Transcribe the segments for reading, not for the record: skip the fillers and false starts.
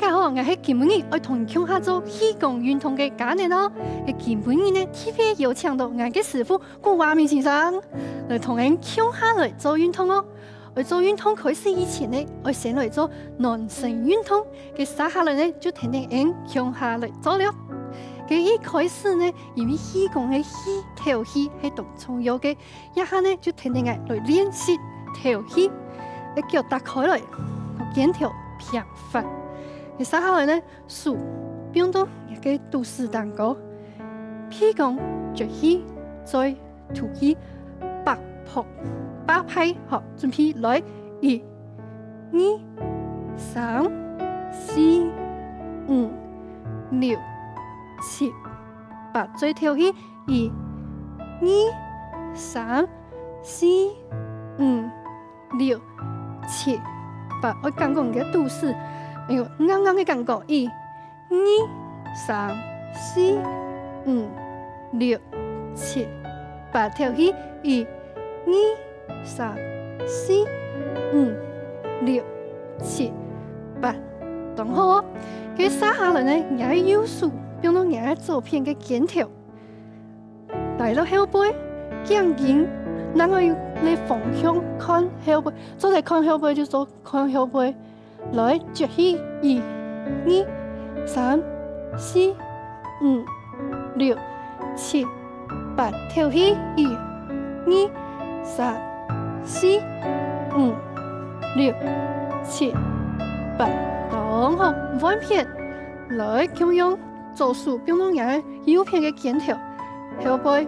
大家好，我係今日我同鄉下做氣功運動嘅家人咯。今日呢，特別邀請到我嘅師傅顧華明先生嚟同人鄉下嚟做運動哦。我做運動開始以前呢，我先嚟做暖身運動，嘅接下來呢就聽聽人鄉下嚟做了。嘅一開始呢，因為氣功嘅氣調氣係同重要嘅，一下呢就聽聽人嚟練習調氣，你腳打開來，肩條平發。嘅接下來呢，數變到一個都市蛋糕，氣功絕氣再吐氣，八拍八拍，好，準備來1、2、3、4、5、6、7、8，再調氣1、2、3、4、5、6、7、8，我剛講嘅都市。哎呦，啱啱嘅感覺1、2、3、4、5、6、7、8，調氣1、2、3、4、5、6、7、8，當好哦。佢接下來呢，也係右手變到也係左邊嘅肩條，嚟到後背，頸肩，然後你方向看後背，做嚟看後背就做看後背。來絕氣1、2、3、4、5、6、7、8，調氣1、2、3、4、5、6、7、8，當好彎片，來咁樣左手變到人右邊嘅肩條，後背，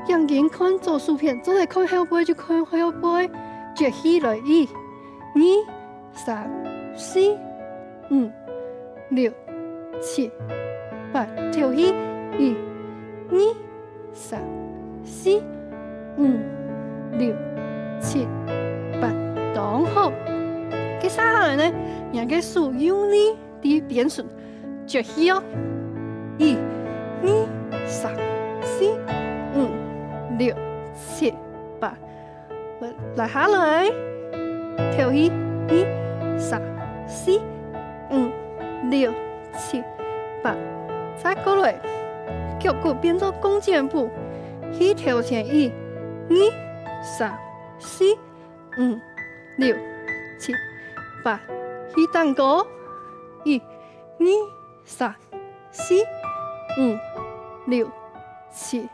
頸肩看左手片，做嚟看後背就看後背，絕氣來1、2、3、4、5、6、7、8，調氣1、2、3、4、5、6、7、8，當好。接下來呢，人嘅手用力啲變順，絕氣哦，1、2、3、4、5、6、7、8，來下來，調氣1、3、4、5、6、7、8，再過來，腳骨變做弓箭步，去調前1、2、3、4、5、6、7、8，去蛋糕1、2、3、4、5、6、7、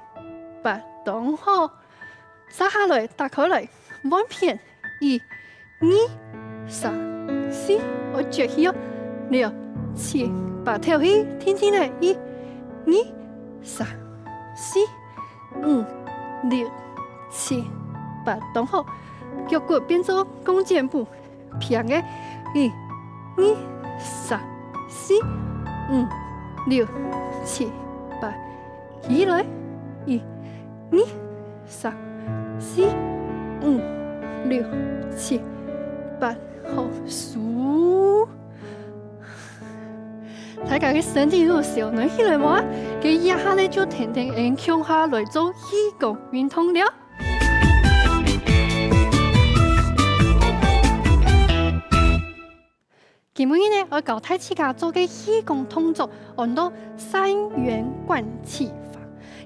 8，當好。接下來打開來，彎片1、2、3、4，我絕氣哦，6、7、8，調氣，天天嚟1、2、3、4、5、6、7、8，當好，腳骨變做弓箭步，平嘅1、2、3、4、5、6、7、8，起來1、2、3、4、5、6、7、8，好數。大家嘅身體都小暖起來冇？佢一下呢就天天人鄉下來做氣功運動了。今日呢，我教大家做嘅氣功動作，按到3元貫氣法。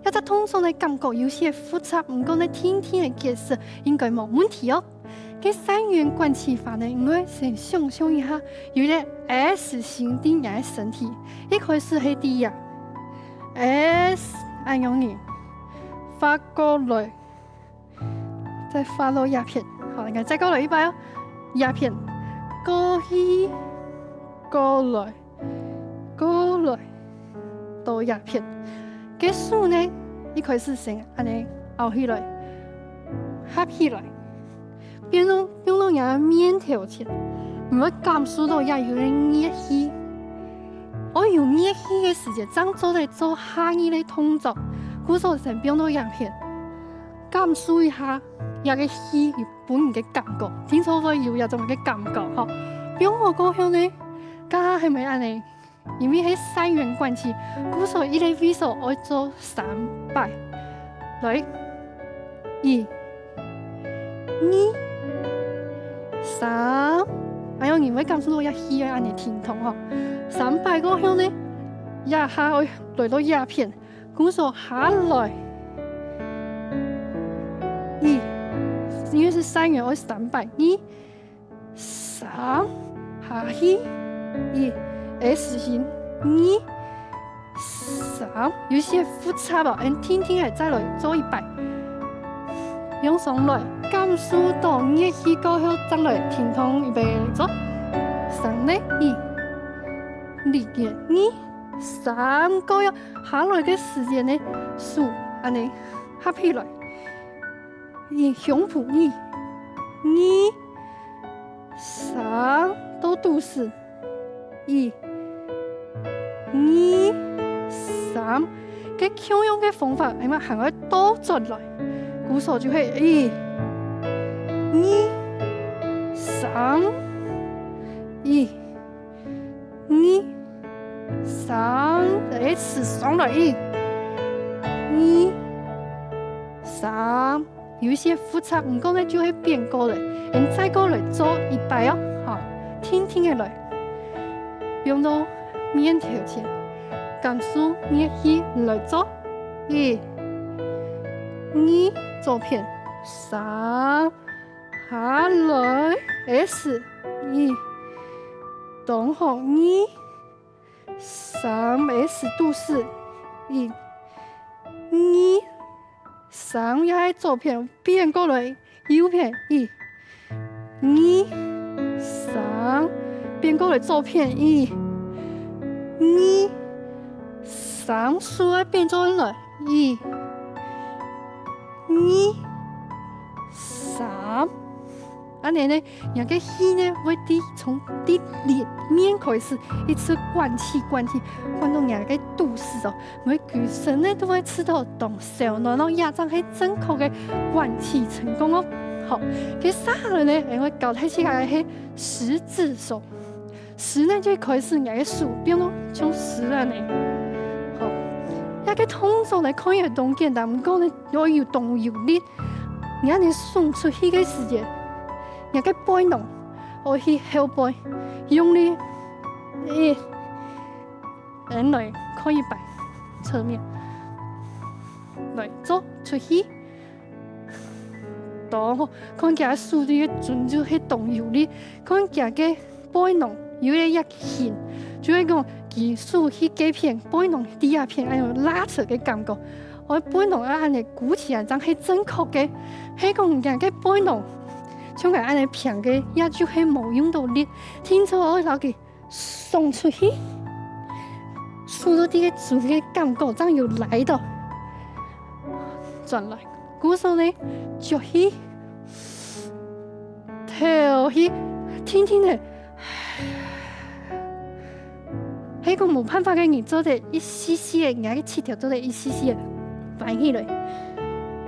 一隻動作呢感覺有些複雜，唔過呢天天嘅解釋應該冇問題哦。嘅3元貫氣法呢，我先想象一下，有啲 S 型啲人嘅身體，一開始係啲呀 S 按樣呢，發過來，再發到鴉片，好，你再過來一擺哦，鴉片過去。過來，過來，到鴉片。嘅手呢，一開始先安尼拗起來，合起來，變到人面條前，唔會感受到也有人熱氣。我用熱氣嘅時間，將做嚟做下意嘅動作，故所先變到鴉片，感受一下也個氣本人嘅感覺，聽說會有一種嘅感覺，嗬。變我過後呢？家係咪安尼？因為係3元貫氣，故所以嚟為數我做3擺，來1、2、3，哎呦，你會感受到一氣安尼停痛吼， 300個向呢，壓下去來到鴉片，鼓手下來，1，因為是3元我300，2、3下去，1 S 型，2、3，有些複雜吧，聽聽係再來做100，用上來，感受到熱氣過後，再來停通預備做，3呢1、2點2、3個呀，下來嘅時間呢，數安尼合起來，胸脯2、3都肚臍，1、2、3，嘅強用嘅方法，係咪行去倒轉來？鼓手就會1、2、3、1、2、3，S 上來1、2、3，有一些複雜，唔過呢就會變過來，再過來做100哦，好，聽聽嘅來，用到面條前，感受熱氣來做1、2，左片3，下來 S 1，動後2、3 S 肚臍1、2、3，又係左片變過來右片1、2、3，變過來左片1、2、3，數來變做來1、2、3，安尼呢，人嘅氣呢會從裡面開始，一直灌氣，灌到人嘅肚臍哦，每全身呢都會吃到動小腦，然後壓脹係正確嘅灌氣成功哦。好，佢下來呢，我教睇起來係十字手，10呢就開始人嘅數，變到從10啊呢。好，一個動作呢可以係動簡單，唔過呢我要動有力，人哋送出去嘅時間。人嘅背囊，我去後背，用力來可以擺側面，來做出去，當看見數字嘅準就係動有力，看見嘅背囊有啲一輕，就係講技術去幾片背囊第二片，係用拉扯嘅感覺，我背囊啊係鼓起來，真係正確嘅，係講人嘅背囊。像佢安尼平嘅，也就係冇用到力。聽錯我老佢送出去，輸到啲嘅主嘅感覺，真要來到轉來，鼓手呢腳起，頭起，聽聽咧，係個冇辦法嘅，你做得一絲絲嘅，人嘅氣條做得一絲絲嘅擺起來，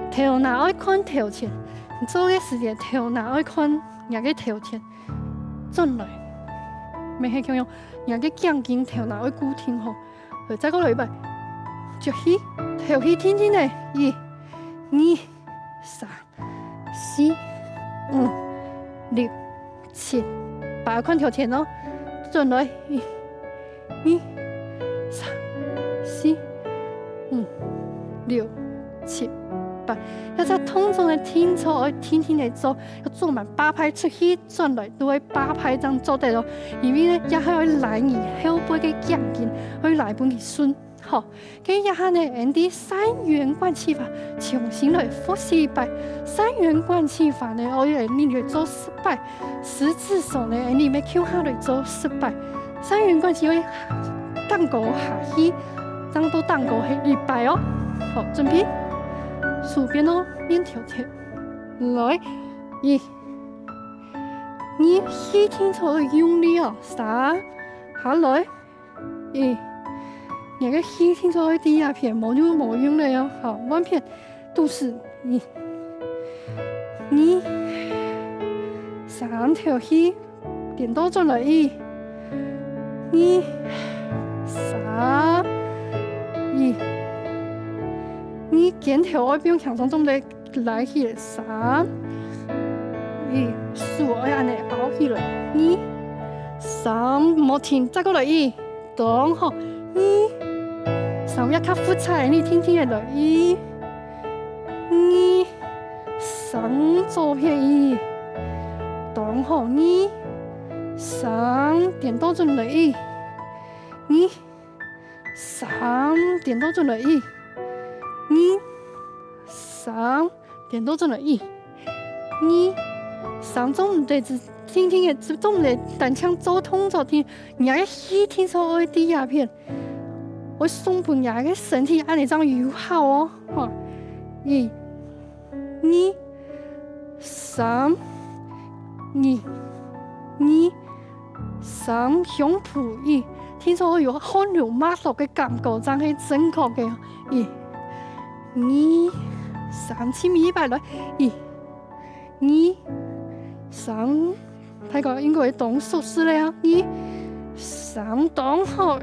頭拿愛看頭前。做嘅時間頭拿愛看人嘅頭前轉來，未係咁樣，人嘅頸肩頭拿愛固定好，再過來一擺，腳起頭起天天嚟，1、2、3、4、5、6、7、8，看頭前咯，轉來1、2、3、4、5、6、7、8，一隻通常嘅天錯，我天天嚟做，要做埋8拍出去轉來，都會8拍咁做得咯。因為呢，一下可以來而後背嘅頸肩，可以來半嘅順。好，跟一下呢，用啲3元灌氣法，重新來複習一擺。3元灌氣法呢，我嚟你嚟做10擺，十字手呢，你咪翹下嚟做10擺。3元灌氣會蛋糕下去，當到蛋糕係100哦。好，準備。數邊咯，面條貼來1、2，氣聽錯用力哦，3下來1，人嘅氣聽錯第二片冇就冇用力哦，好，1片肚臍1、2、3條氣點到轉來1、2、3、1。你肩條我邊強壯中的來起3、1，數我安尼拗起來2、3，冇停，再過來1、动好，一，三一卡复彩，你听听来，一，二，三左偏一，动好，二，三点到准来一，二，三点到准来一，二，三点到准来一，二，三种唔得只。听听嘅，只种嚟单枪做通咗听，人家嘅听所爱啲鸦片，我送伴人嘅身体按你张友好哦，哈，一、二、三、二、三胸脯一，听说有汗流马落嘅感覺，真係正確嘅，一、二、三千米100來，一、二、三。睇個應該係動手勢咧，二三動好，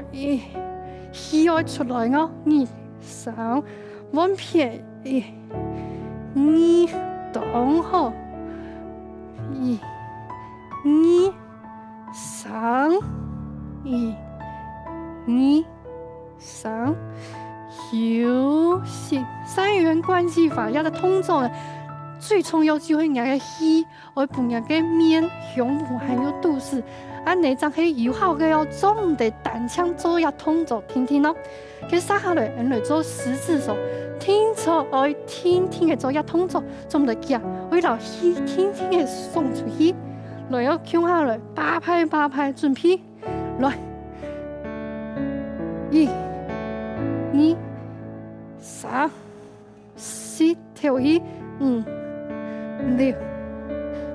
氣愛出來哦，二三彎撇，二動好，二三，二三休息。三元關係法一個動作咧。最重要就係人嘅氣，我伴人嘅面、胸部還有肚臍，按你真係友好嘅哦，做唔得單槍做一通做聽聽咯。佢撒下來，人嚟做十字手，聽錯愛聽聽嘅做一通做，做唔得夾，為了氣聽聽嘅送出去，來要翹下來，八拍準備，來，一、二、三、四，跳起，5、6、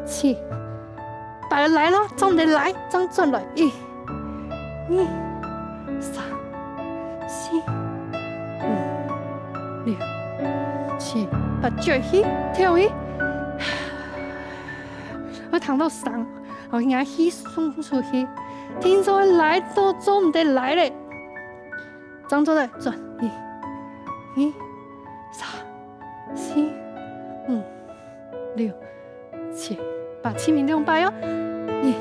7、8，來咯，總得來，總準來，1、2、3、4、5、6、7、8，腳起，跳起，我躺到3，我牙氣送出去，聽說來都總得來嘞，總準來，準，1、2、3、4、5、6、7、8，清明2擺哦，1、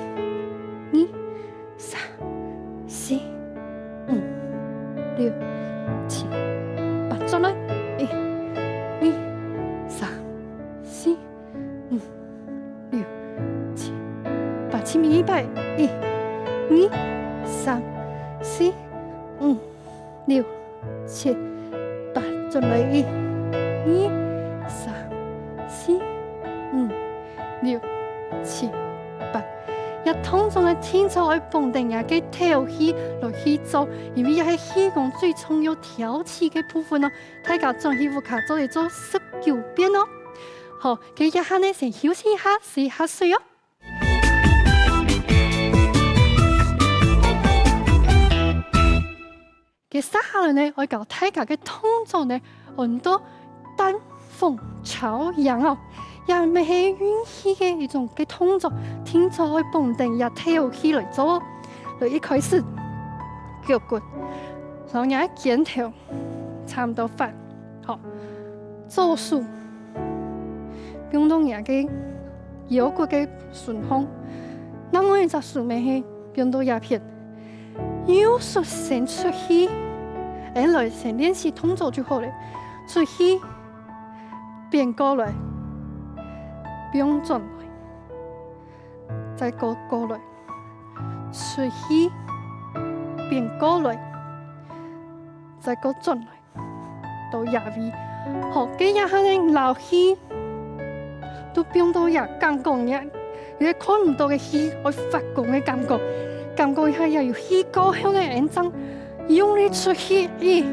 2、3、4、5、6、7、8，準來，1、2、3、4、5、6、7、8，清明1擺，1、2、3、4、5、6、7、8，準來，1、2、3、4、5、6、7、8，一通仲係天才去蹦定人嘅跳起來去做，因為係氣功最重要調氣嘅部分咯。大家將起副卡做嚟做19遍咯。好，佢一下呢先休息一下，試下水哦。佢接下來呢，我教大家嘅動作呢，很多單風朝陽哦。也咪係運氣嘅一種嘅動作，聽咗可以蹦定也跳起來做。嚟一開始腳骨，然後也肩頭差唔多翻，好，做數，變動也嘅腰骨嘅順風。那我一隻數咪係變動也片，右手先出去，來先練習動作就好了，出去變過來。變轉來，再過來，出去變過來，再過轉來，到下位。好，這一下呢，老氣都變到也感覺嘅，你看唔到嘅氣，我發光嘅感覺，感覺一下也有氣高向嘅延伸，用力出去，1、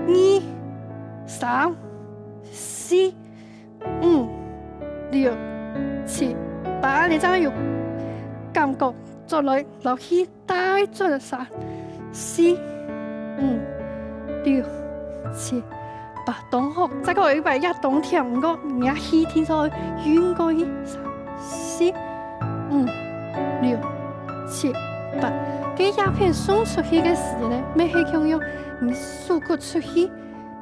2、3、4、5、6、7、8，你真係要感覺再來落去帶轉3、4、5、6、7、8，動好，再個100一動跳唔過，而氣天所遠過去3、4、5、6、7、8，給鴉片送出去嘅時呢，咩係強用你手骨出去，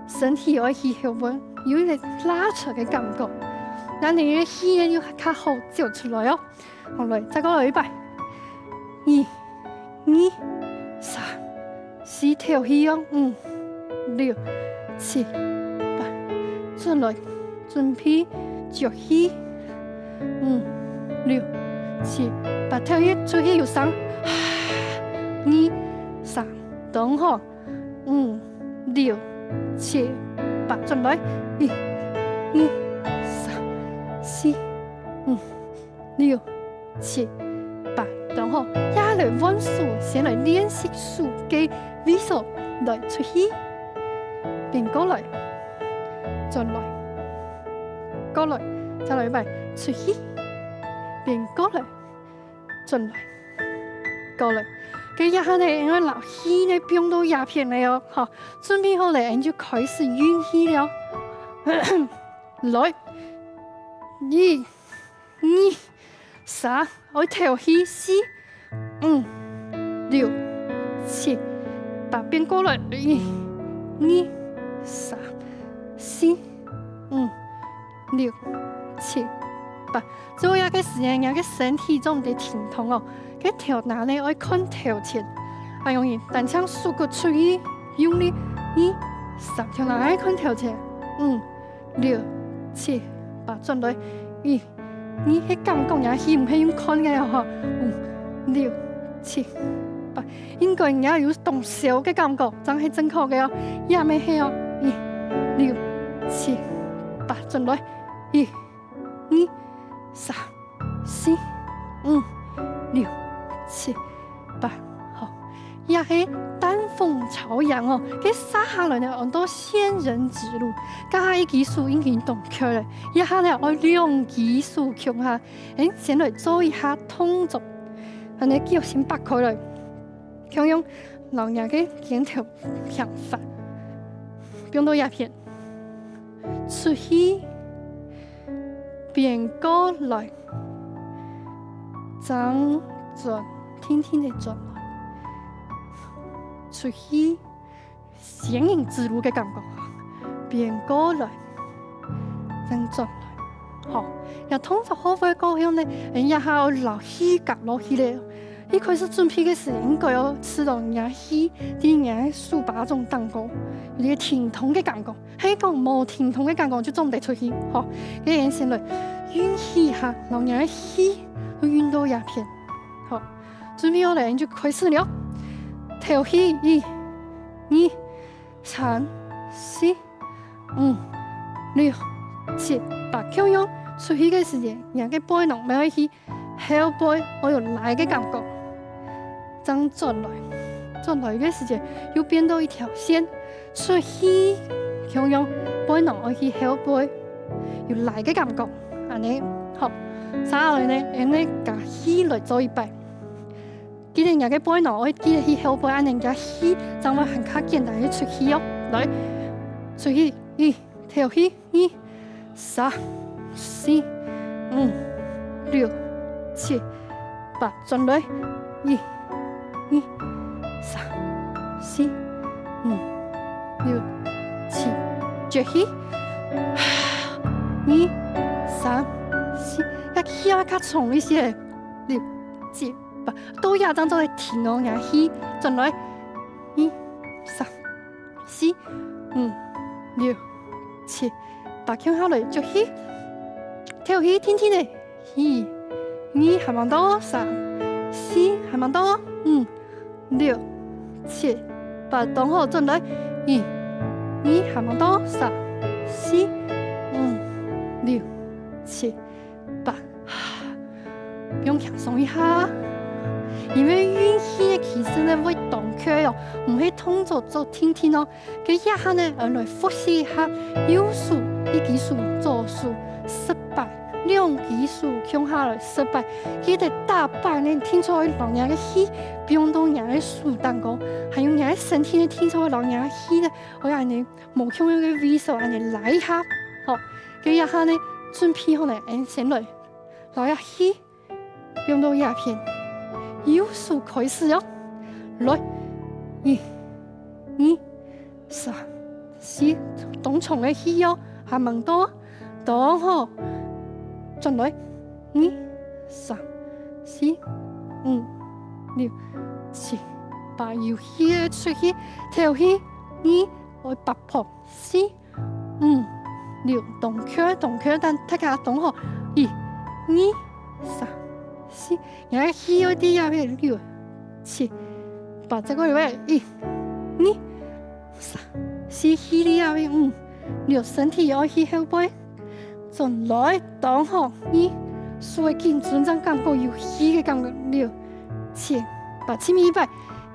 身體要氣後穩，有一個拉扯嘅感覺。那你嘅氣呢要較好照出來哦。好來，再過來100，1、2、3。4條氣哦，5、6、7、8，轉來準備腳氣，5、6、7、8條氣，出氣又3、2、3，等好，5、6、7、8，轉來1、2、3、4、5、6、7、8，等好，下來溫數，先來練習數嘅位數來出氣，變過來，轉來，過來，再來一擺出氣，變過來，轉來，過來。佢一下呢，因為老氣呢變到鴉片了哦，好，準備好了，你就開始運氣了。來，1、2、3，我調氣4、5、6、7、8，變過來，1、2、3、4、5、6、7、8。最後一個時間，人嘅身體就唔得停痛哦。佢頭拿呢，愛看頭前，還容易單槍數個出氣，用力1、3，頭拿愛看頭前，5、6、7、8，轉來1、2，迄感覺也係唔係用看嘅哦，5、6、7、8，應該也有動手嘅感覺，真係正確嘅哦，也未係哦，1、6、7、8，轉來1、2、3、4、5、6、7、8，好，也係丹鳳朝陽哦。佢撒下來呢，按到仙人指路，加一技術已經動開了。一下呢，我兩技術強下，先來做一下動作，安尼腳先拔開來，強用老人嘅肩頭向法，變到鴉片，出氣，變過來，張轉。天天地轉來，出氣，仙人指路嘅感覺，變過來，再轉來，好，又通常好快高興呢，一下我老氣夾落去咧，一開始準備嘅時應該要吃到人氣，啲人數把種蛋糕，有啲甜筒嘅感覺，喺講冇甜筒嘅感覺就總得出氣，好，啲人先來運氣下，讓人氣去運到鴉片，好。準備好了，你就開始了。調氣1、2、3、4、5、6、7、8，強用出氣嘅時間，人嘅背囊咪可以後背，我有來嘅感覺，將轉來嘅時間又變到一條線，出氣強用背囊可以後背，有來嘅感覺，安尼好，接落來呢，你加氣來做一擺。記得人嘅背囊，我記得去後背，人家氣，就會很較簡單去出氣哦。來，出氣1，調氣2、3、4、5、6、7、8，轉來1、2、3、4、5、6、7，絕氣2、3、4，一氣要較重一些，6、7。都也當作係停我眼氣，轉來1、3、4、5、6、7、8，向下來就氣，調氣天天的1、2還蠻多，3、4還蠻多，5、6、7、8，等好轉來1、2還蠻多，3、4、5、6、7、8，不用輕鬆一下。因為運氣其實呢會動開哦，唔係通做天天哦。佢一下呢，來複習一下有數、一技術、做數、失敗、兩技術向下來失敗。記得大半呢聽出來老人嘅氣，不用到人嘅數蛋糕，還有人嘅身體呢聽出來老人嘅氣呢，我讓你冇強樣嘅微笑，讓你來一下，好。佢一下呢準備好呢，先來一氣，不用到鴉片。有數開始哦，來1、2、3、4，當場嘅氣哦，還蠻多，當好，轉來2、3、4、5、6、7、把遊戲嘅出去，跳去2我8破4 5 6動圈，但大家動好1 2 3 4，然後起嗰啲啊咩6 7 8，這個位1 2 3 4起啲啊咩5 6，身體要起後背，轉來動好2，所以緊張張感覺有起嘅感覺6 7 8，前面100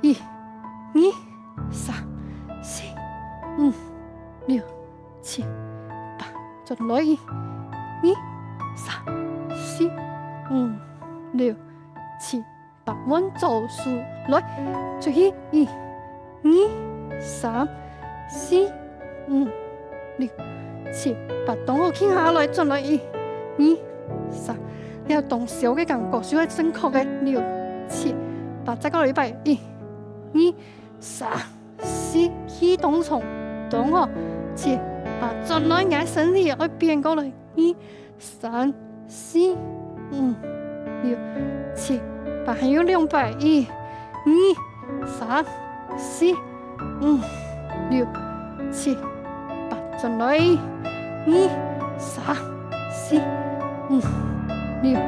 1 2 3 4 5 6 7 8，轉來1 2 3 4 5 6 7 8，穩做數來，出去1 2 3 4 5 6 7 8，動好輕下來，轉來1 2 3，你要動小嘅感覺，需要正確嘅6 7 8，再過來100 1 2 3 4，起動從動好7 8，轉來眼身體要變過來1 3 4 5 6 7 8，還有200 1 2 3 4 5 6 7 8，轉來1 2 3 4 5 6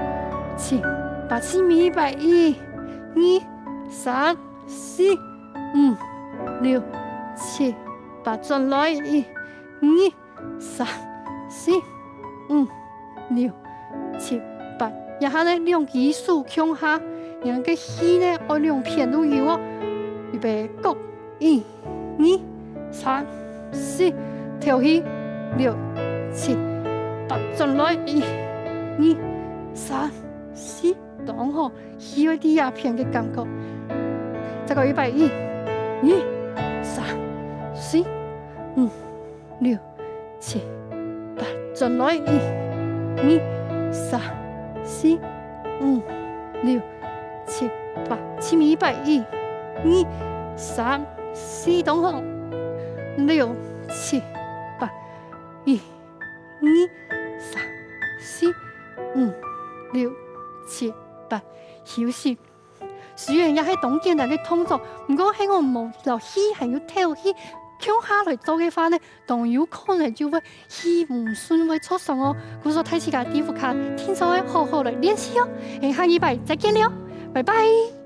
7 8，前面100 1 2 3 4 5 6 7 8，轉來1 2 3 4 5 6 7 8，然後呢兩隻手向下，然後個氣呢要兩片都有哦，預備 go 1 2 3 4，跳起6 7 8，轉來1 2 3 4，動好氣嗰啲鴉片嘅感覺，再個100 1 2 3 4 5 6 7 8，轉來1 2 3 4 5 6 7 8，前面100 1 2 3 4，動好6 7 8 1 2 3 4 5 6 7 8，休息。雖然也係當簡單嘅動作，不過喺我冇留氣，係要跳起向下來做嘅話呢，當有可能就會氣唔順會出聲哦。故所睇自己地方看，聽說好好來練習哦。下禮拜再見了，拜拜。